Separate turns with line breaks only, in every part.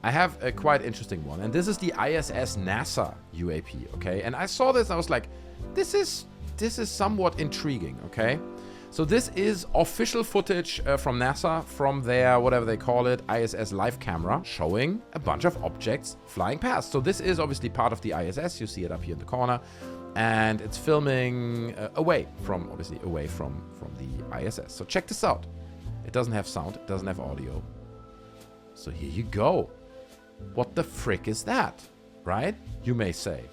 I have a quite interesting one, and this is the ISS NASA UAP, okay? And I saw this and I was like, this is somewhat intriguing, okay? So this is official footage from NASA from their, whatever they call it, ISS live camera, showing a bunch of objects flying past. So this is obviously part of the ISS. You see it up here in the corner. And it's filming away from the ISS. So check this out. It doesn't have sound. It doesn't have audio. So here you go. What the frick is that? Right? You may say.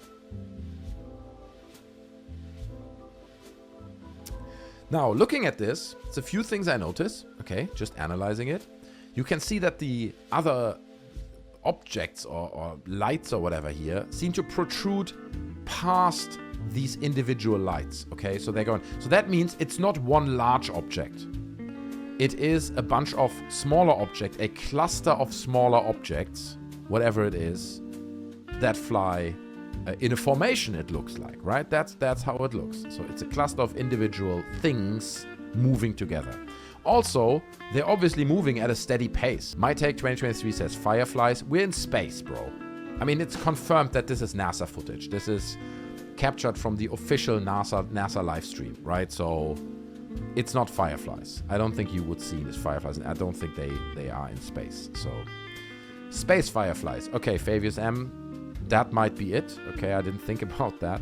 Now, looking at this, it's a few things I notice. Okay, just analyzing it. You can see that the other objects or lights or whatever here seem to protrude past these individual lights. Okay, so they're going. So that means it's not one large object. It is a bunch of smaller objects, a cluster of smaller objects, whatever it is, that fly in a formation, it looks like, right? That's how it looks. So it's a cluster of individual things moving together. Also, they're obviously moving at a steady pace. My Take 2023 says fireflies. We're in space, bro. I mean, it's confirmed that this is NASA footage. This is captured from the official NASA live stream, right? So it's not fireflies. I don't think you would see this fireflies, and I don't think they are in space. So space fireflies. Okay, Fabius M, that might be it. Okay, I didn't think about that.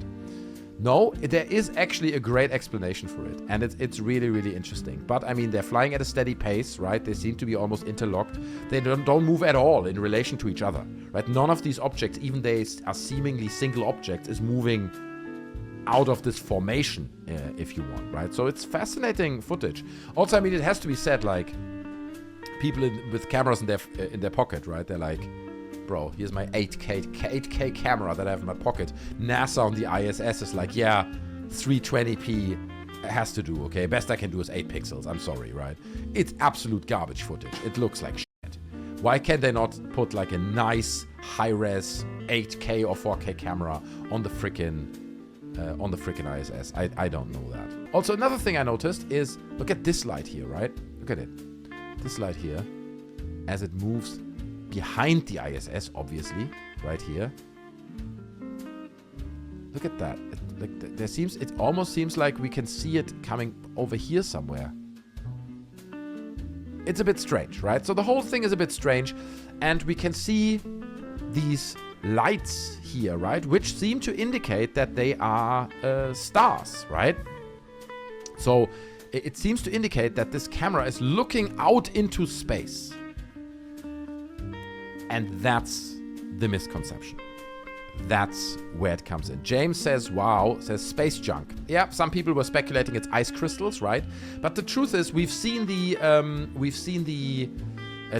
No, there is actually a great explanation for it, and it's really, really interesting. But I mean, they're flying at a steady pace, right? They seem to be almost interlocked. They don't move at all in relation to each other, right? None of these objects, even they are seemingly single objects, is moving out of this formation, if you want, right? So it's fascinating footage. Also, I mean, it has to be said, like, people with cameras in their pocket, right? They're like, bro, here's my 8K camera that I have in my pocket. NASA on the ISS is like, yeah, 320p has to do, okay? Best I can do is 8 pixels. I'm sorry, right? It's absolute garbage footage. It looks like shit. Why can't they not put like a nice high-res 8K or 4K camera on the frickin' ISS? I don't know that. Also, another thing I noticed is, look at this light here, right? Look at it. This light here, as it moves behind the ISS, obviously, right here. Look at that. It almost seems like we can see it coming over here somewhere. It's a bit strange, right? So the whole thing is a bit strange, and we can see these lights here, right? Which seem to indicate that they are stars, right? So it seems to indicate that this camera is looking out into space. And that's the misconception. That's where it comes in. James says, wow, says space junk. Yeah, some people were speculating it's ice crystals, right? But the truth is, we've seen the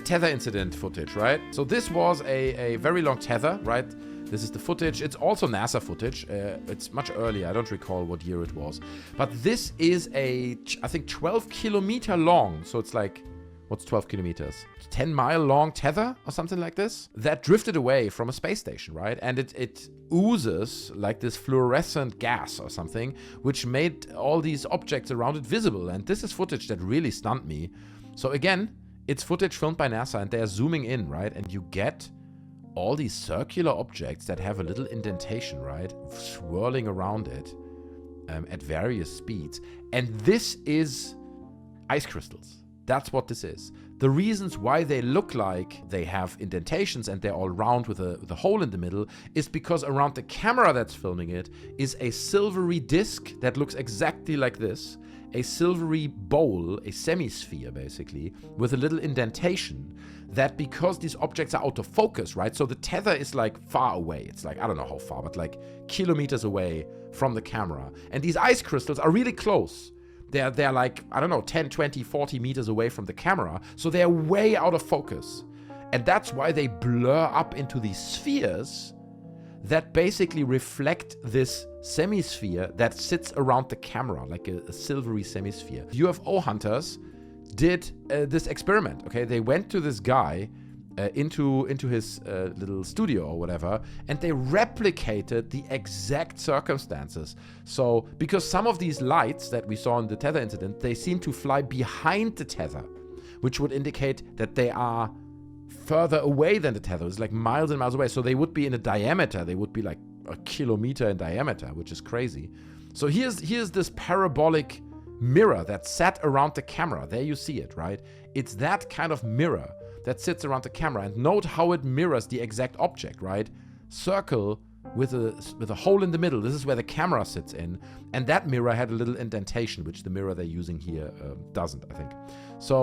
Tether incident footage, right? So this was a very long tether, right? This is the footage. It's also NASA footage. It's much earlier. I don't recall what year it was. But this is I think 12 kilometer long. So it's like, what's 12 kilometers? 10-mile long tether or something like this that drifted away from a space station, right? And it oozes like this fluorescent gas or something, which made all these objects around it visible. And this is footage that really stunned me. So again, it's footage filmed by NASA, and they're zooming in, right? And you get all these circular objects that have a little indentation, right? Swirling around it at various speeds. And this is ice crystals. That's what this is. The reasons why they look like they have indentations and they're all round with a hole in the middle is because around the camera that's filming it is a silvery disc that looks exactly like this. A silvery bowl, a semisphere basically, with a little indentation that, because these objects are out of focus, right? So the tether is like far away. It's like, I don't know how far, but like kilometers away from the camera. And these ice crystals are really close. They're like, I don't know, 10, 20, 40 meters away from the camera. So they're way out of focus. And that's why they blur up into these spheres that basically reflect this semisphere that sits around the camera, like a silvery semisphere. UFO hunters did this experiment, okay? They went to this guy into his little studio or whatever, and they replicated the exact circumstances. So, because some of these lights that we saw in the tether incident, they seem to fly behind the tether, which would indicate that they are further away than the tether. It's like miles and miles away. So they would be in a diameter. They would be like a kilometer in diameter, which is crazy. So here's this parabolic mirror that sat around the camera. There you see it, right? It's that kind of mirror that sits around the camera. And note how it mirrors the exact object, right? Circle with a hole in the middle. This is where the camera sits in. And that mirror had a little indentation, which the mirror they're using here doesn't, I think. So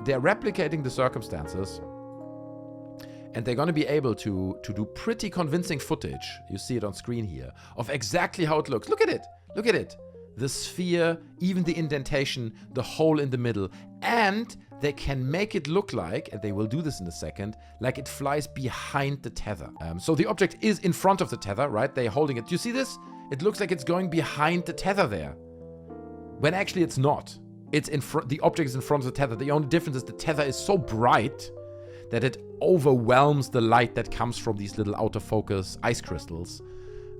they're replicating the circumstances. And they're going to be able to do pretty convincing footage. You see it on screen here. Of exactly how it looks. Look at it. Look at it. The sphere, even the indentation, the hole in the middle. And they can make it look like, and they will do this in a second, like it flies behind the tether. So the object is in front of the tether, right? They're holding it. Do you see this? It looks like it's going behind the tether there. When actually it's not. It's in front. The object is in front of the tether. The only difference is the tether is so bright that it overwhelms the light that comes from these little out of focus ice crystals.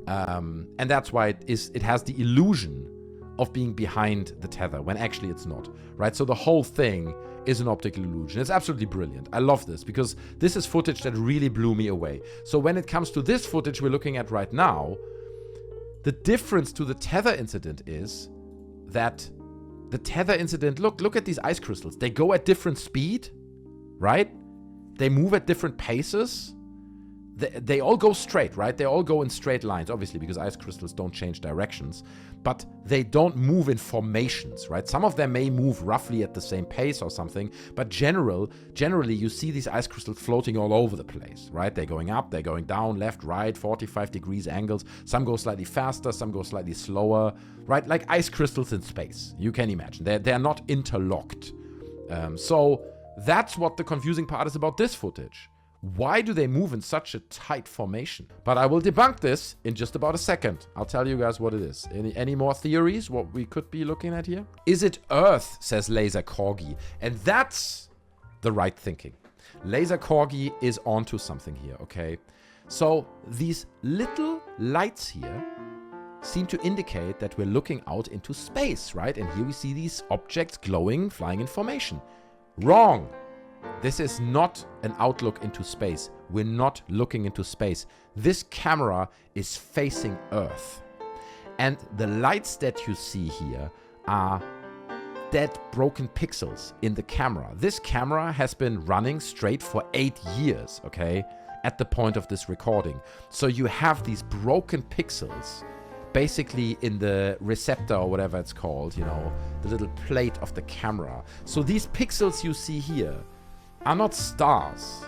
And that's why it has the illusion of being behind the tether when actually it's not, right? So the whole thing is an optical illusion. It's absolutely brilliant. I love this because this is footage that really blew me away. So when it comes to this footage we're looking at right now, the difference to the tether incident is that the tether incident, look at these ice crystals. They go at different speed, right? They move at different paces. They all go straight, right? They all go in straight lines, obviously, because ice crystals don't change directions. But they don't move in formations, right? Some of them may move roughly at the same pace or something. But generally, you see these ice crystals floating all over the place, right? They're going up, they're going down, left, right, 45 degrees angles. Some go slightly faster, some go slightly slower, right? Like ice crystals in space, you can imagine. They're not interlocked. So that's what the confusing part is about this footage. Why do they move in such a tight formation? But I will debunk this in just about a second. I'll tell you guys what it is. Any more theories, what we could be looking at here? Is it Earth, says Laser Corgi. And that's the right thinking. Laser Corgi is onto something here, okay? So these little lights here seem to indicate that we're looking out into space, right? And here we see these objects glowing, flying in formation. Wrong. This is not an outlook into space. We're not looking into space. This camera is facing Earth. And the lights that you see here are dead broken pixels in the camera. This camera has been running straight for 8 years, okay, at the point of this recording. So you have these broken pixels basically in the receptor or whatever it's called, you know, the little plate of the camera. So these pixels you see here are not stars.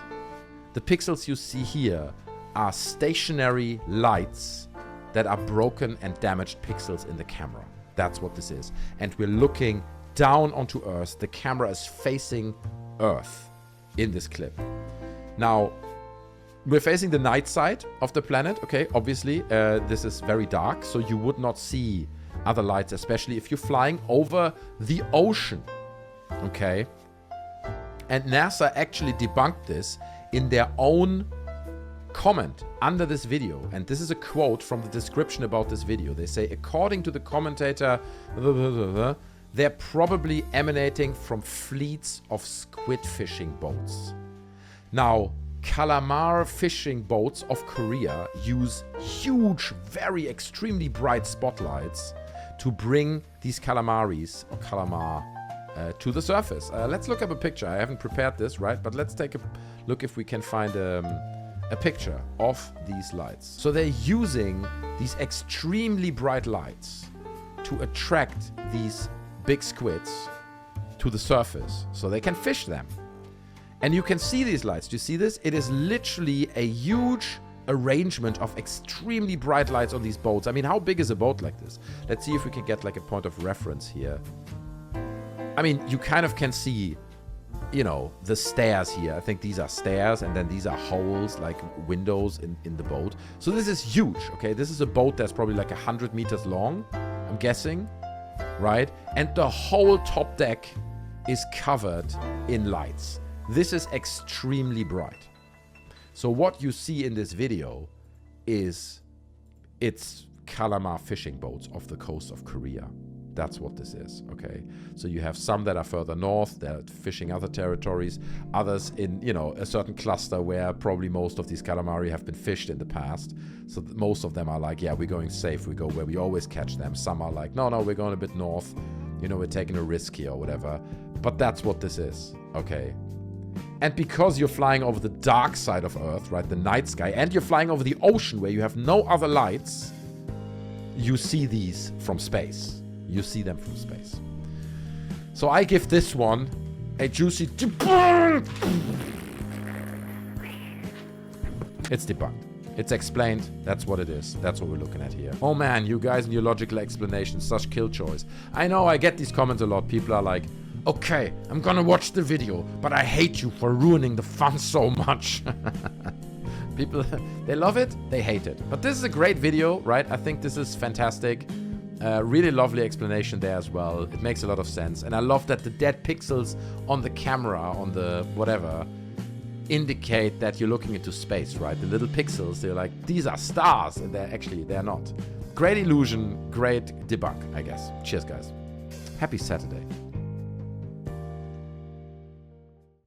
The pixels you see here are stationary lights that are broken and damaged pixels in the camera. That's what this is. And we're looking down onto Earth. The camera is facing Earth in this clip. Now, we're facing the night side of the planet, okay? Obviously, this is very dark, so you would not see other lights, especially if you're flying over the ocean, okay? And NASA actually debunked this in their own comment under this video. And this is a quote from the description about this video. They say, according to the commentator, they're probably emanating from fleets of squid fishing boats. Now, calamar fishing boats of Korea use huge, very extremely bright spotlights to bring these calamaris or calamar to the surface. Let's look up a picture. I haven't prepared this, right? But let's take a look if we can find a picture of these lights. So they're using these extremely bright lights to attract these big squids to the surface so they can fish them. And you can see these lights. Do you see this? It is literally a huge arrangement of extremely bright lights on these boats. I mean, how big is a boat like this? Let's see if we can get like a point of reference here. I mean, you kind of can see, you know, the stairs here. I think these are stairs, and then these are holes, like windows in the boat. So this is huge, okay? This is a boat that's probably like 100 meters long, I'm guessing, right? And the whole top deck is covered in lights. This is extremely bright. So what you see in this video is it's calamar fishing boats off the coast of Korea. That's what this is, okay? So you have some that are further north, they're fishing other territories, others in, you know, a certain cluster where probably most of these calamari have been fished in the past. So most of them are like, yeah, we're going safe, we go where we always catch them. Some are like, no, we're going a bit north, you know, we're taking a risk here or whatever. But that's what this is, okay? And because you're flying over the dark side of Earth, right, the night sky, and you're flying over the ocean where you have no other lights, you see these from space. You see them from space. So I give this one a juicy debunk. It's debunked. It's explained. That's what it is. That's what we're looking at here. Oh man, you guys and your logical explanations, such killjoys. I know, I get these comments a lot. People are like, okay, I'm gonna watch the video, but I hate you for ruining the fun so much. People, they love it, they hate it. But this is a great video, right? I think this is fantastic. Really lovely explanation there as well. It makes a lot of sense. And I love that the dead pixels on the camera, on the whatever, indicate that you're looking into space, right? The little pixels, they're like, these are stars. And they're not. Great illusion, great debunk, I guess. Cheers, guys. Happy Saturday.